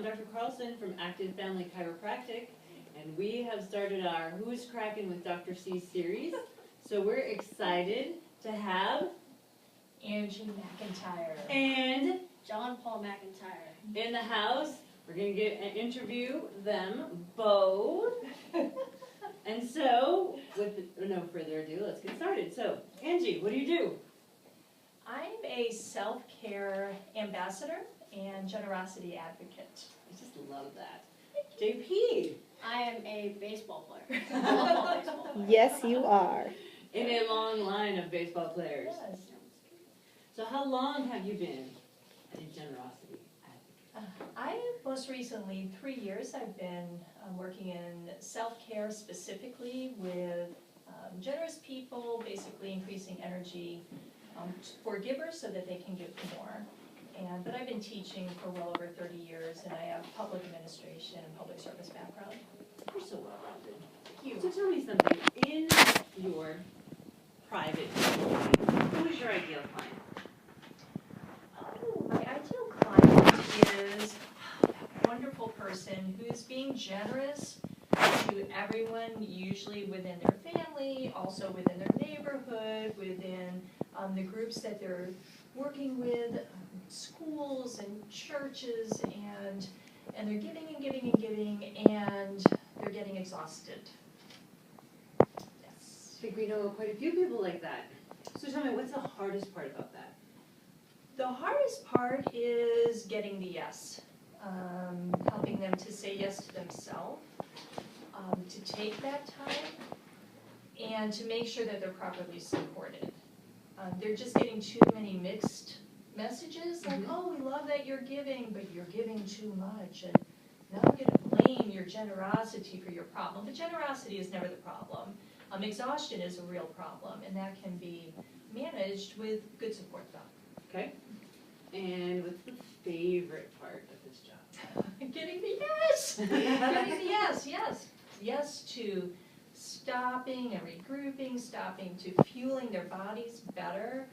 I'm Dr. Carlson from Active Family Chiropractic, and we have started our Who's Crackin' with Dr. C series. So we're excited to have Angie McIntyre and John Paul McIntyre in the house. We're going to interview them both. And so, with no further ado, let's get started. So, Angie, what do you do? I'm a self-care ambassador and generosity advocate. I just love that. JP, I am a baseball player. Football baseball player. Yes, you are. in a long line of baseball players. Yes. So how long have you been a generosity advocate? I most recently, 3 years, I've been working in self-care specifically with generous people, basically increasing energy for givers so that they can give more. But I've been teaching for well over 30 years, and I have public administration and public service background. You're so well-rounded. Thank So you. tell me something. In your private who is your ideal client? Oh, my ideal client is a wonderful person who's being generous to everyone, usually within their family, also within their neighborhood, within the groups that they're working with, schools and churches, and they're giving and giving and giving, and they're getting exhausted. Yes. I think we know quite a few people like that. So tell me, what's the hardest part about that? The hardest part is getting the yes, helping them to say yes to themselves, to take that time, and to make sure that they're properly supported. They're just getting too many mixed messages, like, oh, we love that you're giving, but you're giving too much, and now I'm going to blame your generosity for your problem. But generosity is never the problem. Exhaustion is a real problem, and that can be managed with good support, though. Okay. And what's the favorite part of this job? Getting the yes! Getting the yes, yes. Yes to stopping and regrouping, stopping to fueling their bodies better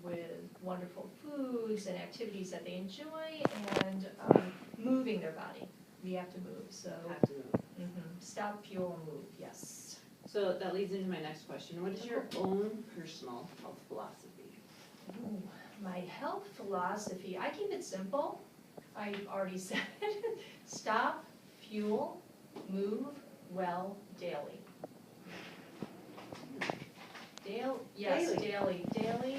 with wonderful foods and activities that they enjoy, and moving their body. We have to move, so Have to move. Stop, fuel, and move, yes. So that leads into my next question. What is your own personal health philosophy? Ooh, my health philosophy, I keep it simple. I already said it. Stop, fuel, move well daily. Daily,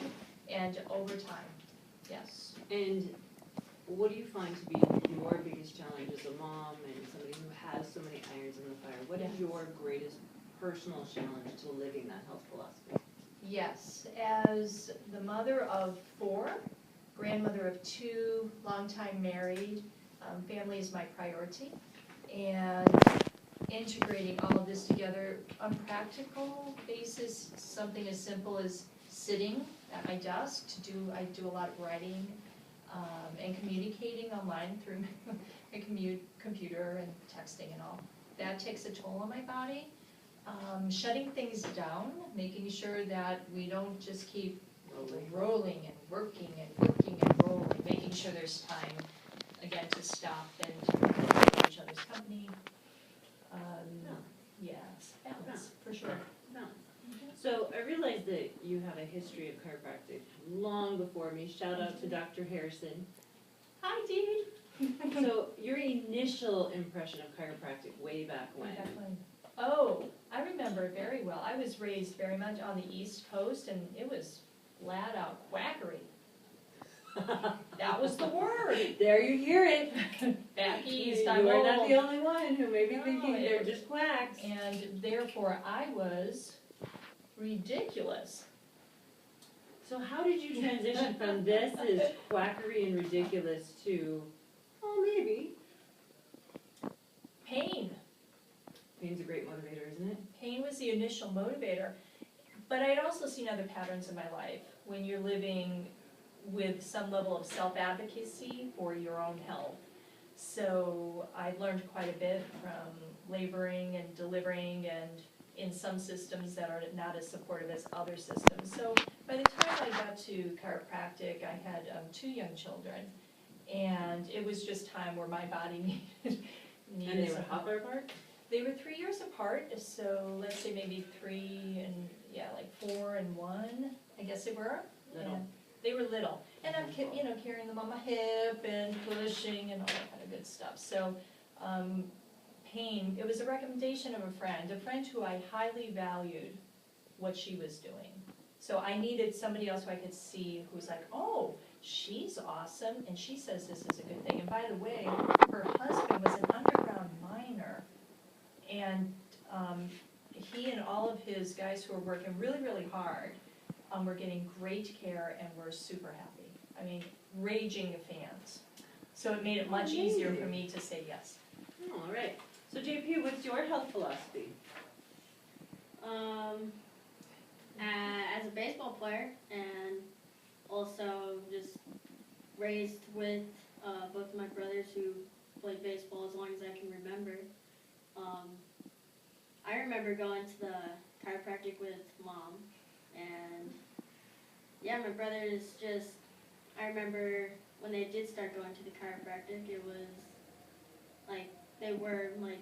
and over time, yes. And what do you find to be your biggest challenge as a mom and somebody who has so many irons in the fire? What is your greatest personal challenge to living that health philosophy? Yes, as the mother of 4, grandmother of 2, longtime married, family is my priority. And integrating all of this together on a practical basis, something as simple as sitting at my desk I do a lot of writing and communicating online through my computer and texting and all. That takes a toll on my body. Shutting things down, making sure that we don't just keep rolling and working and rolling, making sure there's time, again, to stop and to enjoy each other's company. Yes, balance, for sure. No. So I realize that you have a history of chiropractic long before me. Shout out to Dr. Harrison. Hi, Dee. So your initial impression of chiropractic way back when? Definitely. Oh, I remember it very well. I was raised very much on the East Coast, and it was flat out quackery. That was the word. There you hear it. Back east, You I are not rolled. the only one who may be No, thinking it they're was- just quacks. And therefore, I was ridiculous. So how did you transition from this is quackery and ridiculous to, oh, maybe? Pain. Pain's a great motivator, isn't it? Pain was the initial motivator. But I'd also seen other patterns in my life when you're living with some level of self-advocacy for your own health. So I learned quite a bit from laboring and delivering and in some systems that are not as supportive as other systems. So by the time I got to chiropractic, I had 2 young children. And it was just time where my body needed And they were some how help. far apart? They were 3 years apart, so let's say maybe 3 and, yeah, like 4 and 1, I guess they were. Little. And they were little. And I'm, carrying them on my hip and pushing and all that kind of good stuff. So, pain, it was a recommendation of a friend who I highly valued what she was doing. So I needed somebody else who I could see who was like, oh, she's awesome, and she says this is a good thing. And by the way, her husband was an underground miner, and he and all of his guys who were working really, really hard were getting great care and were super happy. I mean, raging fans. So it made it much easier for me to say yes. Oh, all right. So JP, what's your health philosophy? As a baseball player, and also just raised with both of my brothers who played baseball as long as I can remember. I remember going to the chiropractic with Mom, and yeah, my brothers just, I remember when they did start going to the chiropractic, it was like they were like,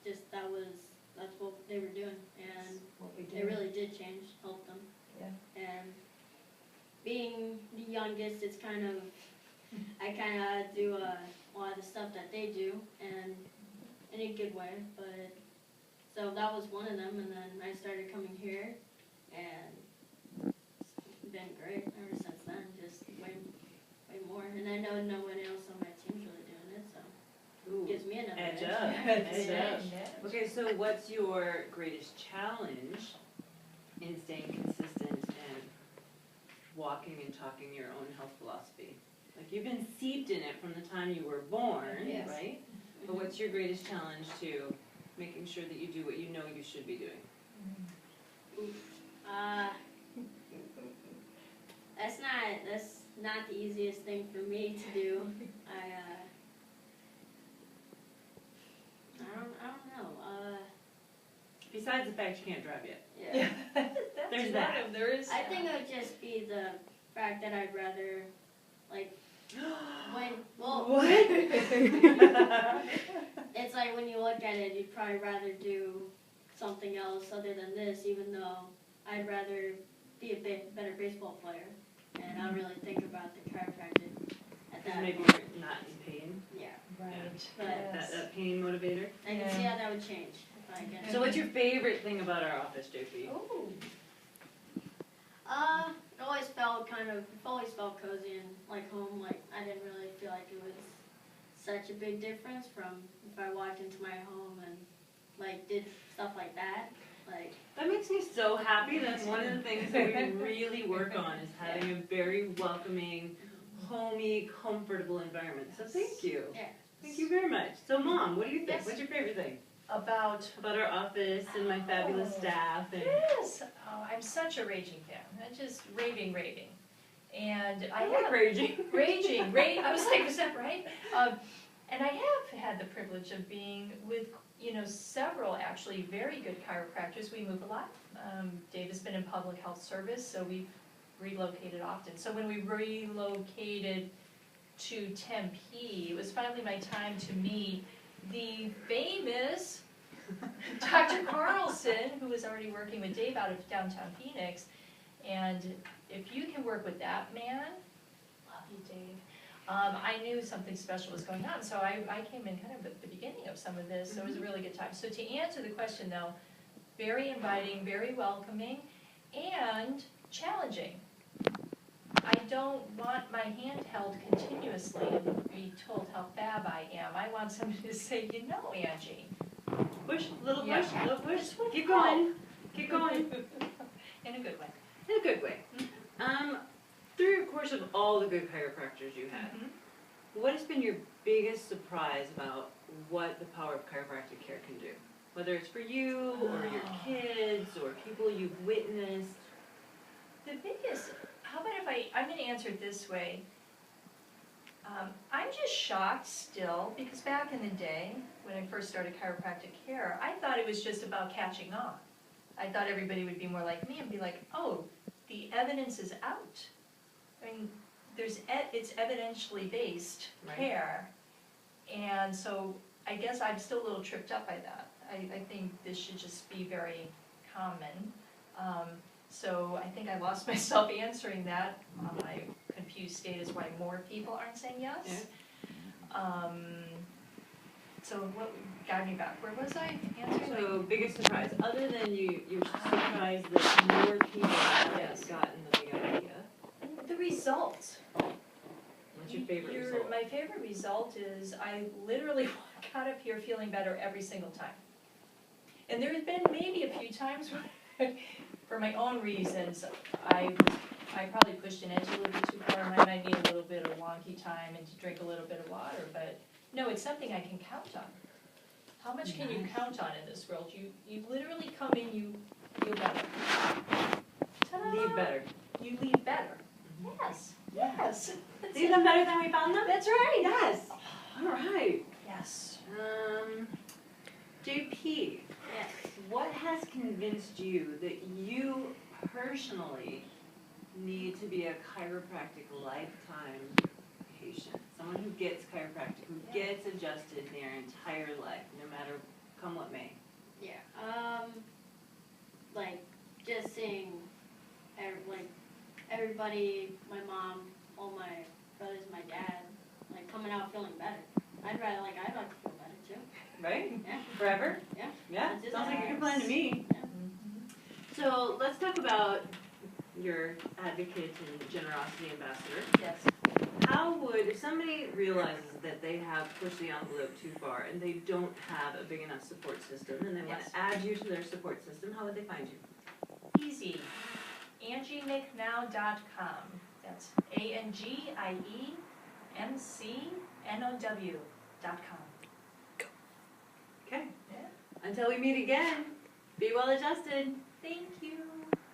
just that's what they were doing, and What we they really did change, help them. Yeah. And being the youngest, it's kind of, I kind of do a lot of the stuff that they do, and in a good way, but, so that was one of them, and then I started coming here, and it's been great ever since then, just way more, and I know no one else on my team's really doing it, so Ooh, it gives me another edge edge. up, edge Yeah. up. Okay, so what's your greatest challenge in staying consistent and walking and talking your own health philosophy? Like, you've been steeped in it from the time you were born, Yes. right? But what's your greatest challenge to making sure that you do what you know you should be doing? That's not the easiest thing for me to do. I don't know. Besides the fact you can't drive yet. Yeah. There's That's that. one of, there is. I think it would just be the fact that I'd rather, like, What? it's like when you look at it, you'd probably rather do something else other than this, even though I'd rather be a better baseball player. And I don't really think about the chiropractic at that Maybe point. you're not in pain. Yeah. Right, But yes. That pain motivator. I can see how that would change if I get So what's your favorite thing about our office, JP? Oh, It always felt cozy and like home. Like I didn't really feel like it was such a big difference from if I walked into my home and like did stuff like that. Like That makes me so happy. That's one of the things that we really work on is having a very welcoming, homey, comfortable environment. So thank you. yeah. Thank you very much. So Mom, what do you think? Yes. What's your favorite thing about, about our office and my fabulous Oh. staff? And yes, oh, I'm such a raging fan, I'm just raving. And I like have, raging. I was like, is that right? And I have had the privilege of being with, several actually very good chiropractors. We move a lot. Dave has been in public health service, so we've relocated often. So when we relocated to Tempe, it was finally my time to meet the famous Dr. Carlson, who was already working with Dave out of downtown Phoenix. And if you can work with that man, love you, Dave. I knew something special was going on, so I came in kind of at the beginning of some of this, so it was a really good time. So to answer the question though, very inviting, very welcoming, and challenging. I don't want my hand held continuously and be told how fab I am. I want somebody to say, Angie. Push, little Yeah. push, little push. Just one Keep help. going. Keep going. In a good way. In a good way. Through the course of all the good chiropractors you had, what has been your biggest surprise about what the power of chiropractic care can do? Whether it's for you or your kids or people you've witnessed. The biggest, how about if I'm going to answer it this way. I'm just shocked still, because back in the day, when I first started chiropractic care, I thought it was just about catching on. I thought everybody would be more like me and be like, oh, the evidence is out. I mean, it's evidentially based Right. care, and so I guess I'm still a little tripped up by that. I think this should just be very common. So I think I lost myself answering that. My confused state is why more people aren't saying yes. So what got me back? Where was I answering? So biggest surprise, other than you're surprised that more people have Yes. gotten the big idea. The result. What's your favorite result? My favorite result is I literally got up here feeling better every single time. And there has been maybe a few times where, for my own reasons, I probably pushed an edge a little bit too far. I might need a little bit of wonky time and to drink a little bit of water, but no, it's something I can count on. How much can you Nice. count on in this world? You literally come in, you feel better. Ta-da! Leave better. You leave better. Yes, yes. That's Leave it. them better than we found them? That's right. Yes. All right. Yes. JP, Yes. what has convinced you that you personally need to be a chiropractic lifetime patient? Someone who gets chiropractic, who Yeah. gets adjusted their entire life, no matter come what may. Yeah. Like just seeing, everybody, my mom, all my brothers, my dad, like coming out feeling better. I'd like to feel better too. Right? Yeah. Forever? Yeah. Yeah, That's just sounds like a good nice. plan to me. So let's talk about your advocate and generosity ambassador. Yes. How would, if somebody realizes that they have pushed the envelope too far and they don't have a big enough support system and they want Yes. to add you to their support system, how would they find you? Easy. AngieMcNow.com. That's AngieMcNow.com. Okay. Yeah. Until we meet again, be well adjusted. Thank you.